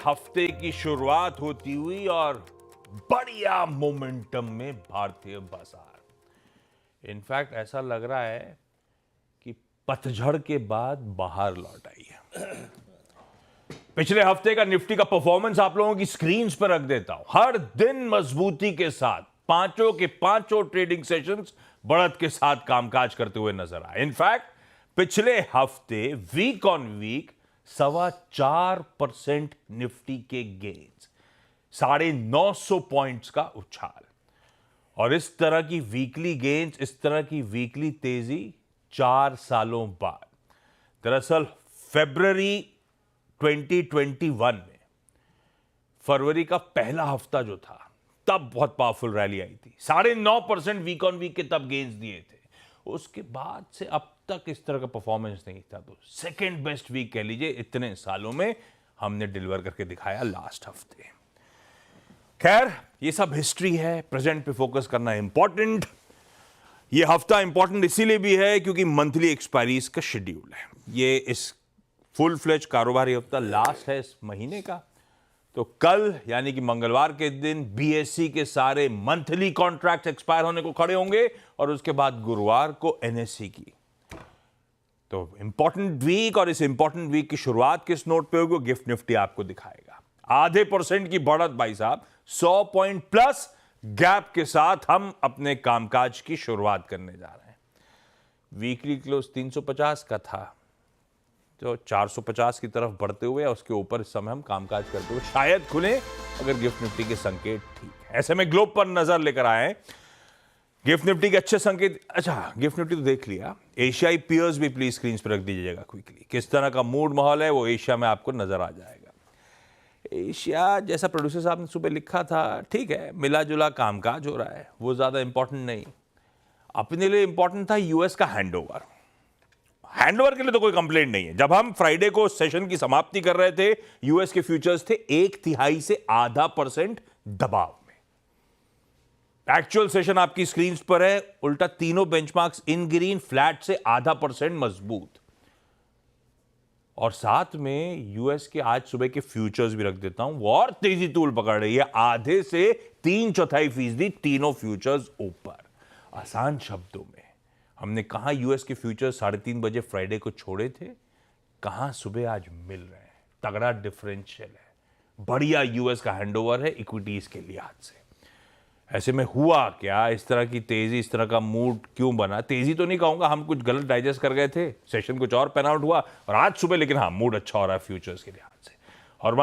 हफ्ते की शुरुआत होती हुई और बढ़िया मोमेंटम में भारतीय बाजार। इनफैक्ट ऐसा लग रहा है कि पतझड़ के बाद बाहर लौट आई है। पिछले हफ्ते का निफ्टी का परफॉर्मेंस आप लोगों की स्क्रीन पर रख देता हूं। हर दिन मजबूती के साथ पांचों के पांचों ट्रेडिंग सेशंस बढ़त के साथ कामकाज करते हुए नजर आए। इनफैक्ट पिछले हफ्ते वीक ऑन वीक 4.25% निफ्टी के गेन्स, 950 पॉइंट्स का उछाल। और इस तरह की वीकली गेन्स, इस तरह की वीकली तेजी 4 सालों बाद। दरअसल फरवरी 2021 में, फरवरी का पहला हफ्ता जो था, तब बहुत पावरफुल रैली आई थी। 9.5% वीक ऑन वीक के तब गेन्स दिए थे। उसके बाद से अब तक इस तरह का परफॉर्मेंस नहीं था। तो सेकंड बेस्ट वीक कह लीजिए इतने सालों में हमने डिलीवर करके दिखाया लास्ट हफ्ते। खैर, ये सब हिस्ट्री है, प्रेजेंट पे फोकस करना इंपॉर्टेंट। ये हफ्ता इंपॉर्टेंट इसीलिए भी है क्योंकि मंथली एक्सपायरीज का शेड्यूल है। ये इस फुल फ्लेज कारोबारी हफ्ता लास्ट है इस महीने का। तो कल यानी कि मंगलवार के दिन बीएसई के सारे मंथली कॉन्ट्रैक्ट एक्सपायर होने को खड़े होंगे और उसके बाद गुरुवार को एनएसई की। तो इंपॉर्टेंट वीक, और इस इंपॉर्टेंट वीक की शुरुआत किस नोट पे होगी गिफ्ट निफ्टी आपको दिखाएगा। 0.5% की बढ़त भाई साहब, 100 पॉइंट प्लस गैप के साथ हम अपने कामकाज की शुरुआत करने जा रहे हैं। वीकली क्लोज 350 का था, तो 450 की तरफ बढ़ते हुए उसके ऊपर इस समय हम कामकाज करते हुए शायद खुले, अगर गिफ्ट निफ्टी के संकेत ठीक है। ऐसे में ग्लोब पर नजर लेकर आए गिफ्ट निफ्टी के अच्छे संकेत। अच्छा, गिफ्ट निफ्टी तो देख लिया, एशियाई पीयर्स भी प्लीज स्क्रीन पर रख दीजिएगा क्विकली। किस तरह का मूड माहौल है वो एशिया में आपको नजर आ जाएगा। एशिया, जैसा प्रोड्यूसर साहब ने सुबह लिखा था, ठीक है, मिला जुला कामकाज हो रहा है, वो ज्यादा इंपॉर्टेंट नहीं। अपने लिए इंपॉर्टेंट था यूएस का हैंडओवर। हैंडओवर के लिए तो कोई कंप्लेंट नहीं है। जब हम फ्राइडे को सेशन की समाप्ति कर रहे थे, यूएस के फ्यूचर्स थे 1/3 से 0.5% दबाव में। एक्चुअल सेशन आपकी स्क्रीन पर है, उल्टा तीनों बेंचमार्क्स इन ग्रीन, फ्लैट से 0.5% मजबूत। और साथ में यूएस के आज सुबह के फ्यूचर्स भी रख देता हूं, वो और तेजी तूल पकड़ रही है, आधे से 3/4% तीनों फ्यूचर्स ऊपर। आसान शब्दों में हमने कहा यूएस के फ्यूचर्स 3:30 बजे फ्राइडे को छोड़े थे, कहां सुबह आज मिल रहे हैं। तगड़ा डिफरेंशियल है, बढ़िया यूएस का हैंडओवर है इक्विटीज के लिहाज से। ऐसे में हुआ क्या, इस तरह की तेजी, इस तरह का मूड क्यों बना? तेजी तो नहीं कहूंगा, हम कुछ गलत डाइजेस्ट कर गए थे, सेशन कुछ और पैन आउट हुआ और आज सुबह, लेकिन हाँ, मूड अच्छा हो रहा है फ्यूचर्स के लिहाज से। और